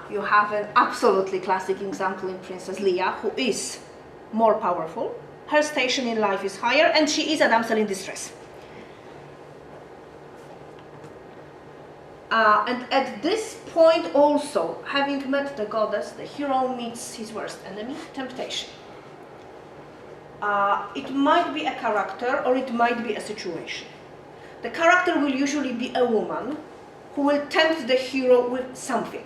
You have an absolutely classic example in Princess Leia, who is more powerful, her station in life is higher, and she is a damsel in distress. And at this point also, having met the goddess, the hero meets his worst enemy, temptation. It might be a character or it might be a situation. The character will usually be a woman who will tempt the hero with something.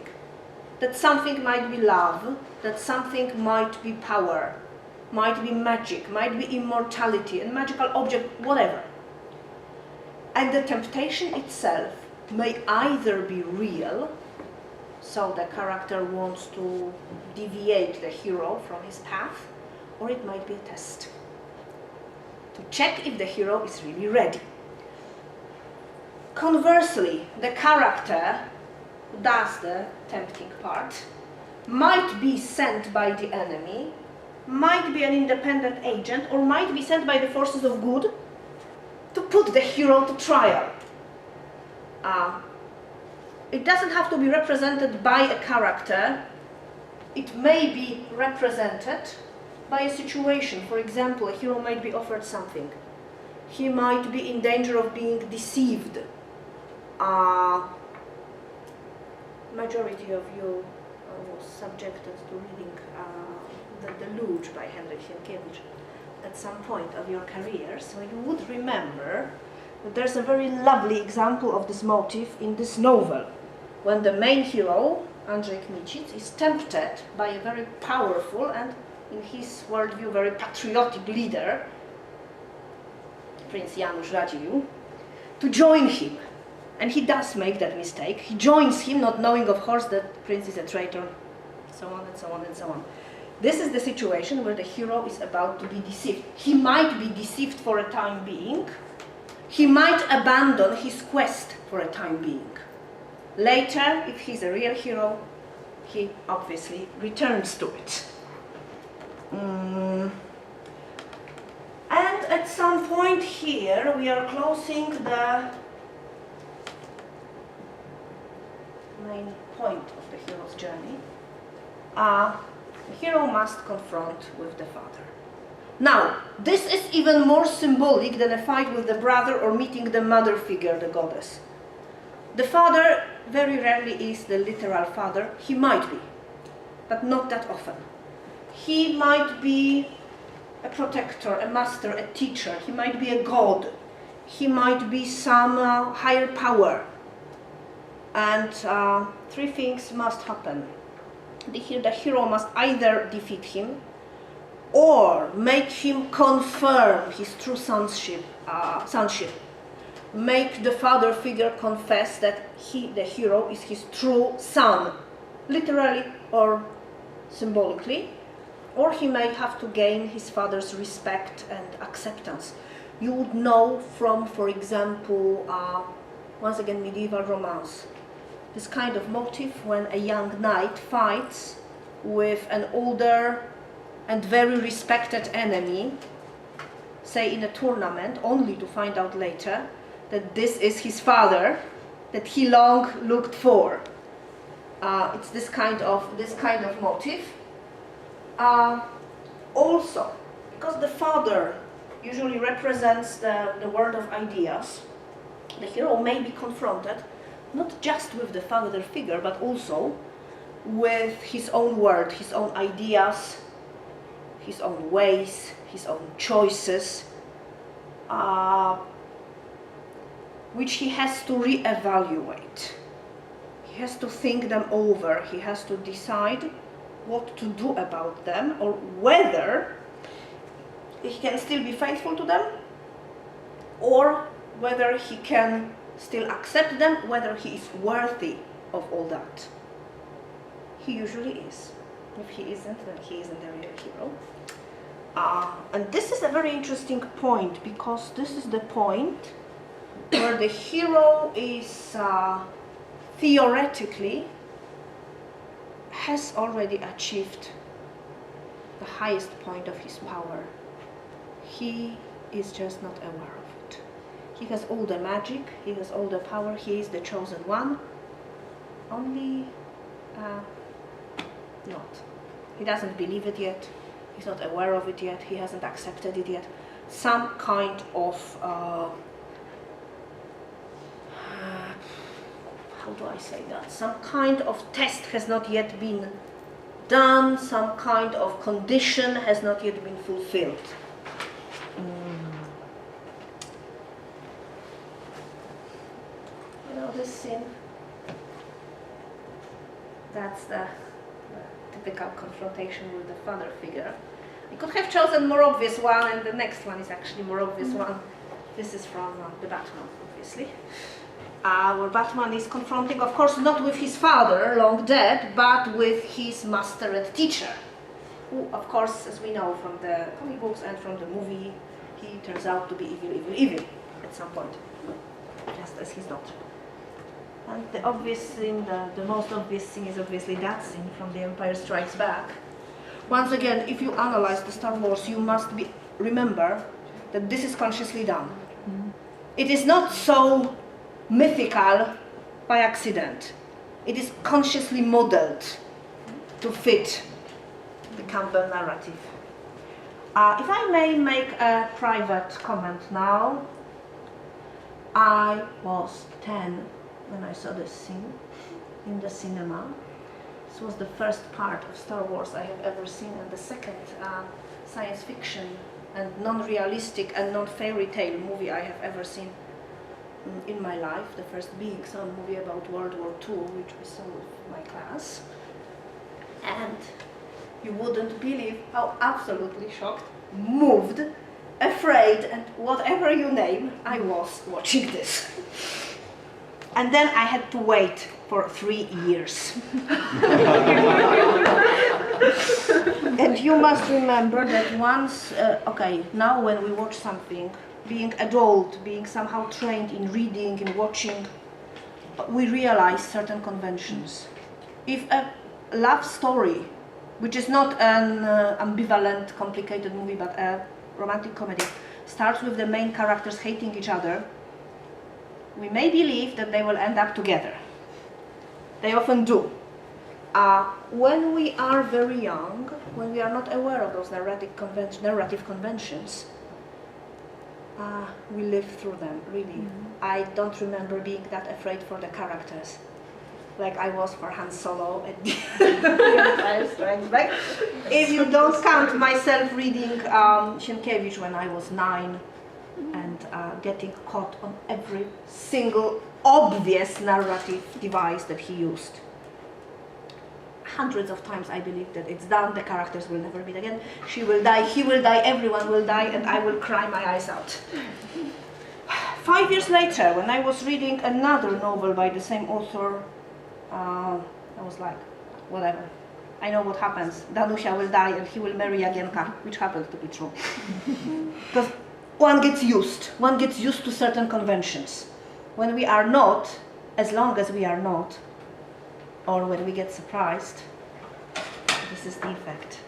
That something might be love, that something might be power, might be magic, might be immortality, a magical object, whatever. And the temptation itself may either be real, so the character wants to deviate the hero from his path, or it might be a test to check if the hero is really ready. Conversely, the character who does the tempting part might be sent by the enemy, might be an independent agent, or might be sent by the forces of good to put the hero to trial. It doesn't have to be represented by a character. It may be represented by a situation. For example, a hero might be offered something. He might be in danger of being deceived. Majority of you was subjected to reading The Deluge by Henryk Sienkiewicz at some point of your career, so you would remember that there's a very lovely example of this motif in this novel, when the main hero, Andrzej Kmicic, is tempted by a very powerful and, in his worldview, very patriotic leader, Prince Janusz Radziwiłł, to join him. And he does make that mistake. He joins him, not knowing, of course, that Prince is a traitor, so on and so on and so on. This is the situation where the hero is about to be deceived. He might be deceived for a time being. He might abandon his quest for a time being. Later, if he's a real hero, he obviously returns to it. And at some point here, we are closing the main point of the hero's journey. The hero must confront with the father. Now, this is even more symbolic than a fight with the brother or meeting the mother figure, the goddess. The father very rarely is the literal father. He might be, but not that often. He might be a protector, a master, a teacher. He might be a god. He might be some higher power. And three things must happen. The hero must either defeat him or make him confirm his true sonship. Make the father figure confess that the hero, is his true son, literally or symbolically. Or he may have to gain his father's respect and acceptance. You would know from, for example, once again, medieval romance, this kind of motif when a young knight fights with an older and very respected enemy, say in a tournament, only to find out later that this is his father that he long looked for. It's this kind of motif. Also, because the father usually represents the world of ideas, the hero may be confronted not just with the father figure, but also with his own world, his own ideas, his own ways, his own choices, which he has to re-evaluate. He has to think them over. He has to decide what to do about them, or whether he can still be faithful to them, or whether he can still accept them, whether he is worthy of all that. He usually is. If he isn't, then he isn't a real hero. And this is a very interesting point, because this is the point where the hero is theoretically has already achieved the highest point of his power. He is just not aware of it. He has all the magic, he has all the power, he is the chosen one. Only Not. He doesn't believe it yet. He's not aware of it yet. He hasn't accepted it yet. Some kind of how do I say that? Some kind of test has not yet been done. Some kind of condition has not yet been fulfilled. You know this scene? That's the typical confrontation with the father figure. I could have chosen more obvious one, and the next one is actually more obvious one. This is from the Batman, obviously. Where Batman is confronting, of course, not with his father, long dead, but with his master and teacher, who, of course, as we know from the comic books and from the movie, he turns out to be evil at some point, just as his daughter. And the obvious thing, the most obvious thing is obviously that scene from The Empire Strikes Back. Once again, if you analyze the Star Wars, you must remember that this is consciously done. It is not so mythical by accident. It is consciously modeled to fit the Campbell narrative. If I may make a private comment now, I was 10 when I saw this scene in the cinema. This was the first part of Star Wars I have ever seen, and the second science fiction and non-realistic and non-fairy tale movie I have ever seen in my life. The first big sound movie about World War II, which we saw with my class. And you wouldn't believe how absolutely shocked, moved, afraid, and whatever you name, I was watching this. And then I had to wait for 3 years. And you must remember that once, okay, now when we watch something, being adult, being somehow trained in reading, in watching, we realize certain conventions. If a love story, which is not an ambivalent, complicated movie, but a romantic comedy, starts with the main characters hating each other, we may believe that they will end up together. They often do. When we are very young, when we are not aware of those narrative conventions, we live through them, really. I don't remember being that afraid for the characters, like I was for Han Solo at the Empire Strikes Back. If you don't count myself reading Sienkiewicz when I was 9, and getting caught on every single obvious narrative device that he used. Hundreds of times I believe that it's done, the characters will never meet again, she will die, he will die, everyone will die, and I will cry my eyes out. 5 years later, when I was reading another novel by the same author, I was like, whatever. I know what happens. Danusia will die and he will marry Jagienka, which happened to be true. Because one gets used to certain conventions. When we are not, as long as we are not, or when we get surprised, this is the effect.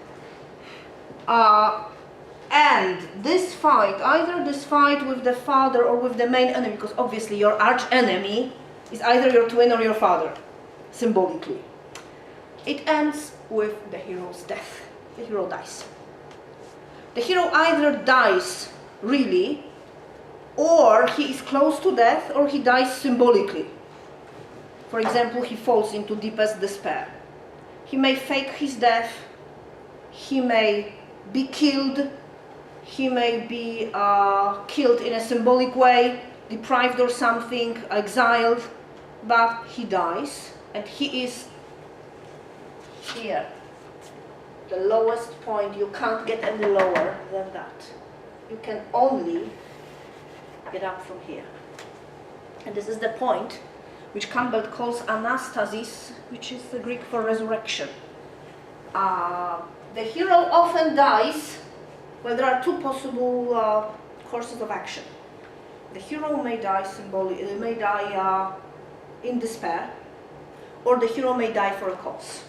And this fight, either this fight with the father or with the main enemy, because obviously your arch enemy is either your twin or your father, symbolically. It ends with the hero's death. The hero dies. The hero either dies really, or he is close to death, or he dies symbolically. For example, he falls into deepest despair. He may fake his death, he may be killed, he may be killed in a symbolic way, deprived or something, exiled, but he dies, and he is here. The lowest point, you can't get any lower than that. You can only get up from here. And this is the point which Campbell calls anastasis, which is the Greek for resurrection. The hero often dies. Well, there are two possible courses of action. The hero may die in despair, or the hero may die for a cause.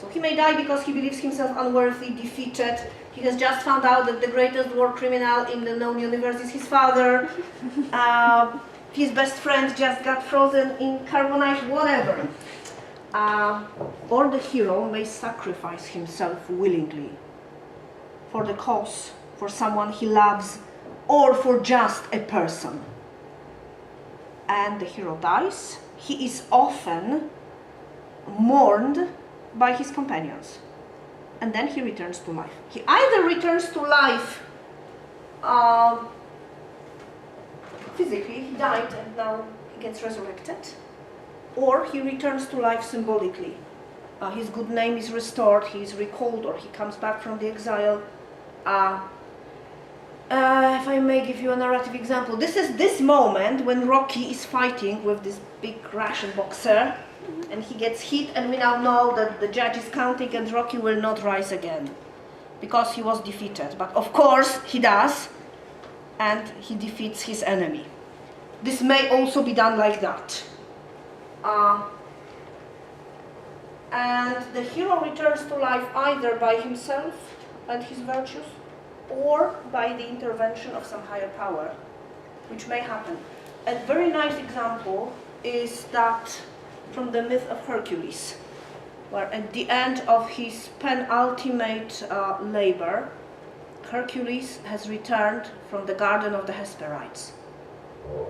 So he may die because he believes himself unworthy, defeated. He has just found out that the greatest war criminal in the known universe is his father. His best friend just got frozen in carbonite, whatever. or the hero may sacrifice himself willingly for the cause, for someone he loves, or for just a person. And the hero dies. He is often mourned by his companions, and then he returns to life. He either returns to life physically, he died and now he gets resurrected, or he returns to life symbolically. His good name is restored, he is recalled, or he comes back from the exile. If I may give you a narrative example, this is this moment when Rocky is fighting with this big Russian boxer, and he gets hit, and we now know that the judge is counting and Rocky will not rise again because he was defeated. But of course he does, and he defeats his enemy. This may also be done like that. And the hero returns to life either by himself and his virtues, or by the intervention of some higher power, which may happen. A very nice example is that from the myth of Hercules, where at the end of his penultimate labor, Hercules has returned from the garden of the Hesperides.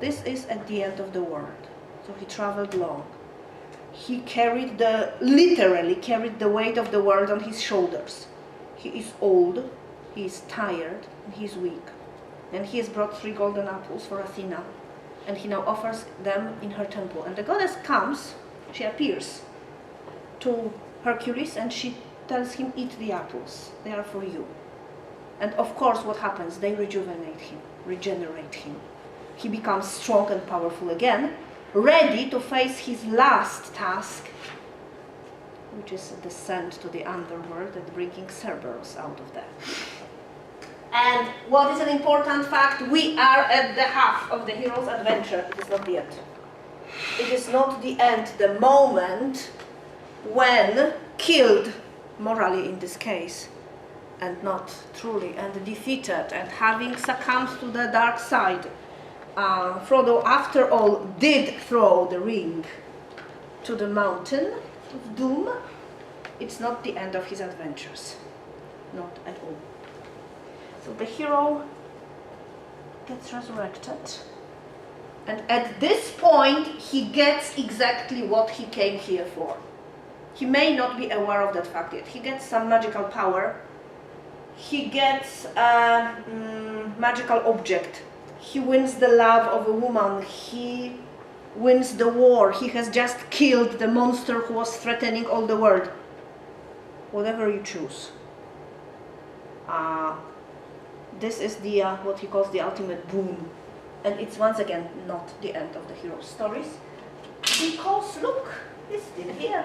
This is at the end of the world, so he traveled long. He literally carried the weight of the world on his shoulders. He is old, he is tired, and he is weak. And he has brought 3 golden apples for Athena, and he now offers them in her temple. And the goddess comes, she appears to Hercules, and she tells him, eat the apples, they are for you. And of course what happens? They rejuvenate him, regenerate him. He becomes strong and powerful again, ready to face his last task, which is a descent to the underworld and bringing Cerberus out of there. And what is an important fact? We are at the half of the hero's adventure. It is not the end. It is not the end, the moment when killed, morally in this case, and not truly, and defeated, and having succumbed to the dark side, Frodo, after all, did throw the ring to the mountain of doom. It's not the end of his adventures. Not at all. So the hero gets resurrected, and at this point he gets exactly what he came here for. He may not be aware of that fact yet. He gets some magical power. He gets a magical object. He wins the love of a woman. He wins the war. He has just killed the monster who was threatening all the world. Whatever you choose. This is the what he calls the ultimate boon. And it's once again not the end of the hero's stories. Because look, he's still here.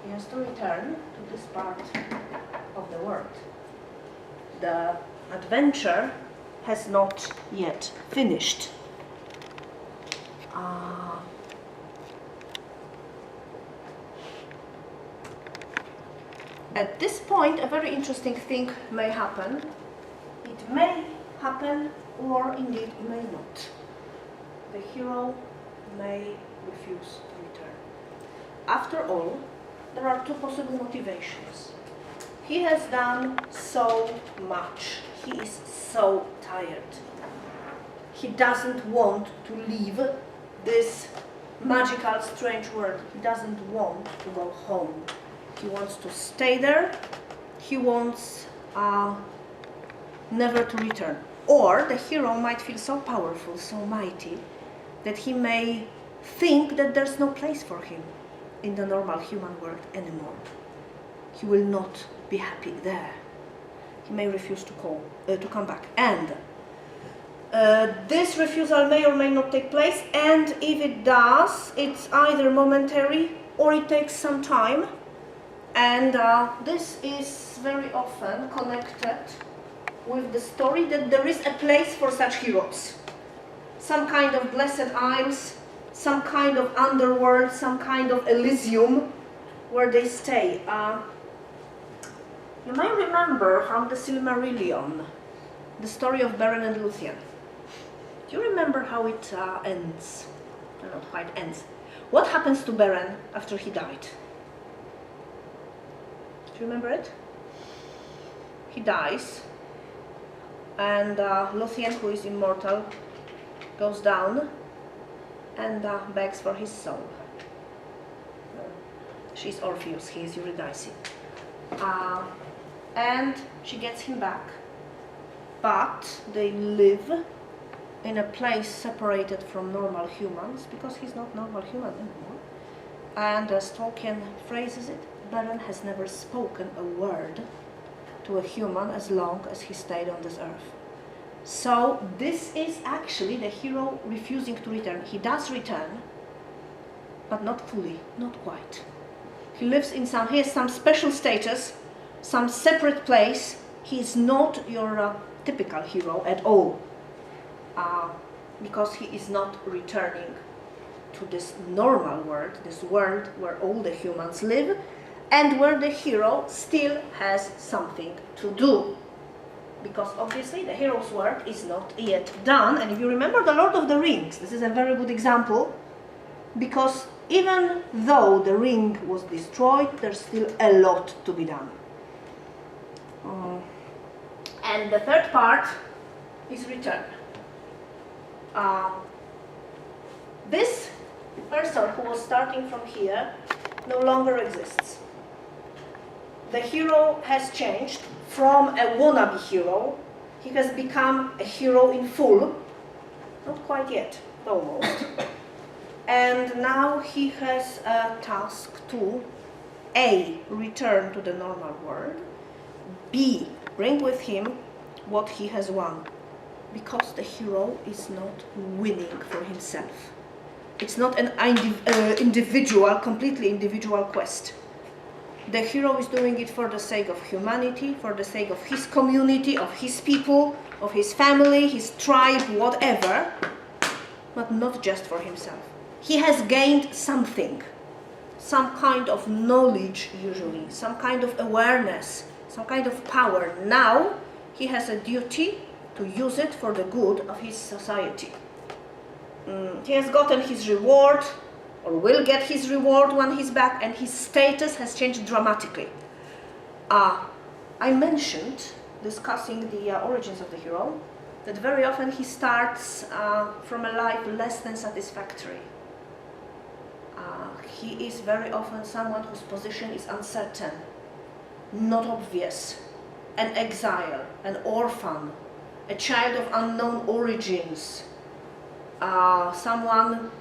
He has to return to this part of the world. The adventure has not yet finished. At this point, a very interesting thing may happen. It may happen, or indeed it may not. The hero may refuse to return. After all, there are 2 possible motivations. He has done so much. He is so tired. He doesn't want to leave this magical, strange world. He doesn't want to go home. He wants to stay there. He wants never to return. Or the hero might feel so powerful, so mighty, that he may think that there's no place for him in the normal human world anymore. He will not be happy there. He may refuse to come back. And this refusal may or may not take place, and if it does, it's either momentary or it takes some time. And this is very often connected with the story that there is a place for such heroes. Some kind of blessed isles, some kind of underworld, some kind of Elysium where they stay. You may remember from the Silmarillion the story of Beren and Luthien. Do you remember how it ends? Not quite ends. What happens to Beren after he died? Do you remember it? He dies, and Luthien, who is immortal, goes down and begs for his soul. She's Orpheus, he is Eurydice. And she gets him back, but they live in a place separated from normal humans, because he's not normal human anymore. And as Tolkien phrases it, Beren has never spoken a word to a human as long as he stayed on this earth. So this is actually the hero refusing to return. He does return, but not fully, not quite. He lives in he has some special status, some separate place. He is not your typical hero at all, because he is not returning to this normal world, this world where all the humans live, and where the hero still has something to do. Because obviously the hero's work is not yet done. And if you remember The Lord of the Rings, this is a very good example, because even though the ring was destroyed, there's still a lot to be done. And the third part is return. This person who was starting from here no longer exists. The hero has changed from a wannabe hero. He has become a hero in full. Not quite yet, but almost. And now he has a task to A, return to the normal world, B, bring with him what he has won. Because the hero is not winning for himself. It's not an completely individual quest. The hero is doing it for the sake of humanity, for the sake of his community, of his people, of his family, his tribe, whatever, but not just for himself. He has gained something, some kind of knowledge usually, some kind of awareness, some kind of power. Now he has a duty to use it for the good of his society. He has gotten his reward, or will get his reward when he's back, and his status has changed dramatically. I mentioned, discussing the origins of the hero, that very often he starts from a life less than satisfactory. He is very often someone whose position is uncertain, not obvious, an exile, an orphan, a child of unknown origins, someone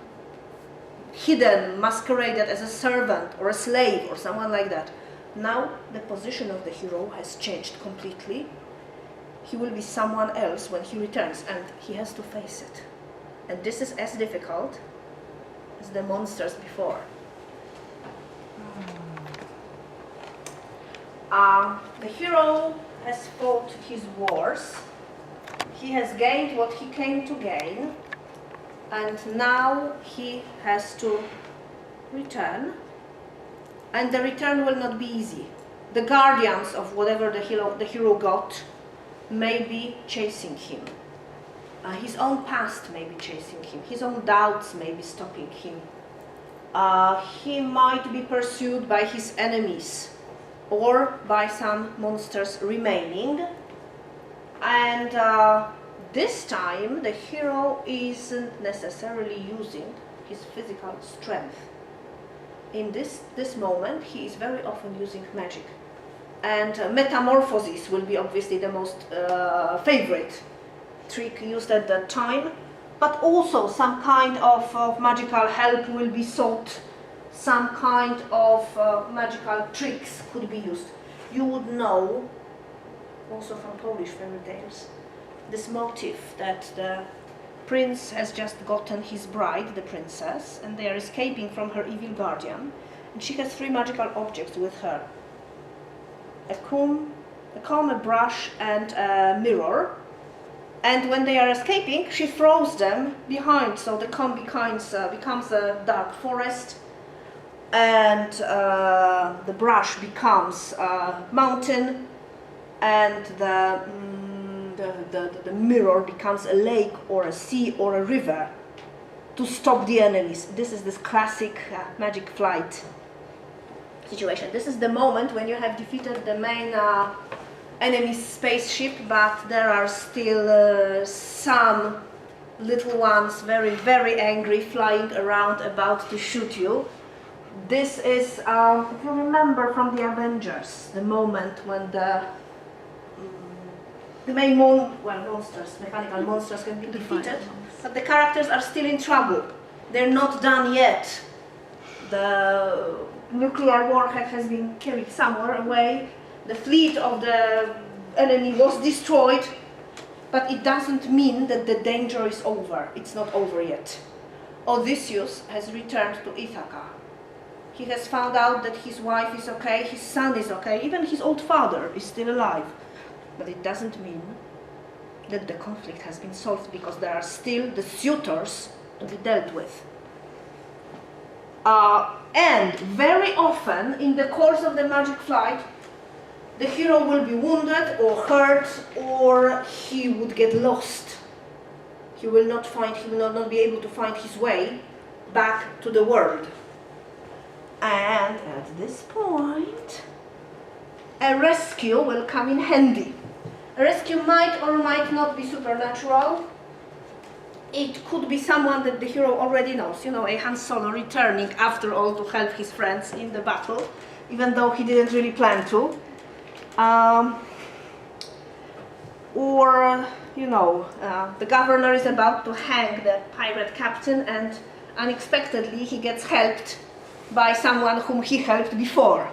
hidden, masqueraded as a servant or a slave or someone like that. Now the position of the hero has changed completely. He will be someone else when he returns, and he has to face it. And this is as difficult as the monsters before. The hero has fought his wars. He has gained what he came to gain. And now he has to return, and the return will not be easy. The guardians of whatever the hero got may be chasing him. His own past may be chasing him. His own doubts may be stopping him. He might be pursued by his enemies or by some monsters remaining. And this time, the hero isn't necessarily using his physical strength. In this moment, he is very often using magic. And metamorphosis will be obviously the most favorite trick used at that time. But also some kind of magical help will be sought. Some kind of magical tricks could be used. You would know, also from Polish fairy tales, this motif that the prince has just gotten his bride, the princess, and they are escaping from her evil guardian, and she has 3 magical objects with her: a comb, a brush, and a mirror. And when they are escaping, she throws them behind, so the comb becomes a dark forest, and the brush becomes a mountain, and the mirror becomes a lake or a sea or a river. to stop the enemies. This is this classic magic flight situation. This is the moment when you have defeated the main enemy spaceship, but there are still some little ones, very, very angry, flying around about to shoot you. This is, if you remember from the Avengers, the moment when the main monsters, mechanical monsters can be defeated, but the characters are still in trouble. They're not done yet. The nuclear warhead has been carried somewhere away. The fleet of the enemy was destroyed, but it doesn't mean that the danger is over. It's not over yet. Odysseus has returned to Ithaca. He has found out that his wife is okay, his son is okay, even his old father is still alive. But it doesn't mean that the conflict has been solved, because there are still the suitors to be dealt with. And very often in the course of the magic flight, the hero will be wounded or hurt, or he would get lost. He will not be able to find his way back to the world. And at this point, a rescue will come in handy. A rescue might or might not be supernatural. It could be someone that the hero already knows, you know, a Han Solo returning after all to help his friends in the battle, even though he didn't really plan to. Or, you know, the governor is about to hang the pirate captain, and unexpectedly he gets helped by someone whom he helped before.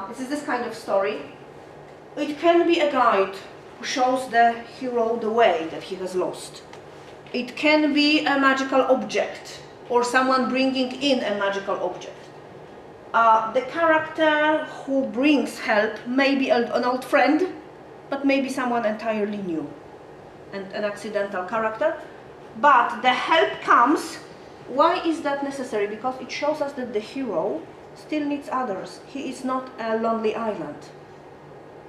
This is this kind of story. It can be a guide who shows the hero the way that he has lost. It can be a magical object, or someone bringing in a magical object. The character who brings help may be an old friend, but maybe someone entirely new and an accidental character. But the help comes. Why is that necessary? Because it shows us that the hero still needs others. He is not a lonely island.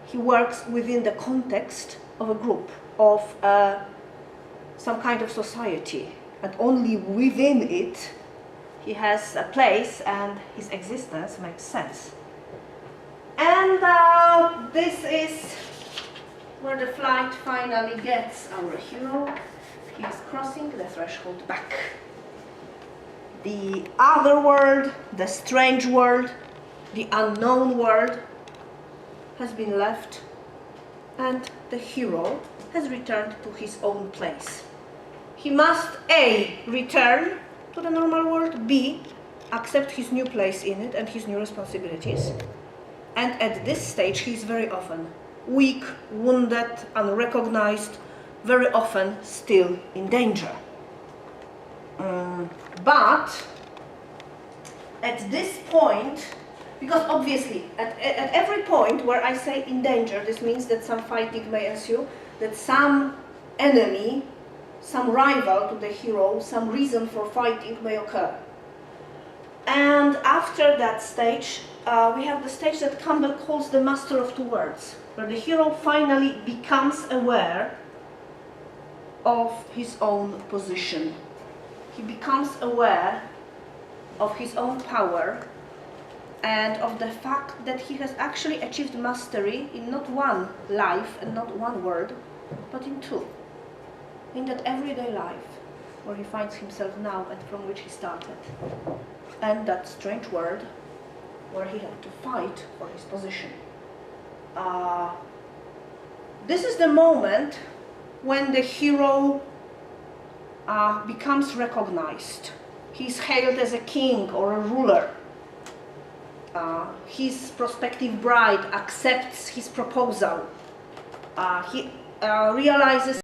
He works within the context of a group, of some kind of society, and only within it he has a place and his existence makes sense. And this is where the flight finally gets our hero. He is crossing the threshold back. The other world, the strange world, the unknown world has been left, and the hero has returned to his own place. He must A, return to the normal world, B, accept his new place in it and his new responsibilities. And at this stage he is very often weak, wounded, unrecognized, very often still in danger. But at this point, because obviously at every point where I say in danger, this means that some fighting may ensue, that some enemy, some rival to the hero, some reason for fighting may occur. And after that stage, we have the stage that Campbell calls the master of two worlds, where the hero finally becomes aware of his own position. He becomes aware of his own power and of the fact that he has actually achieved mastery in not one life and not one world, but in two. In that everyday life where he finds himself now and from which he started, and that strange world where he had to fight for his position. This is the moment when the hero becomes recognized. He's hailed as a king or a ruler. His prospective bride accepts his proposal. He realizes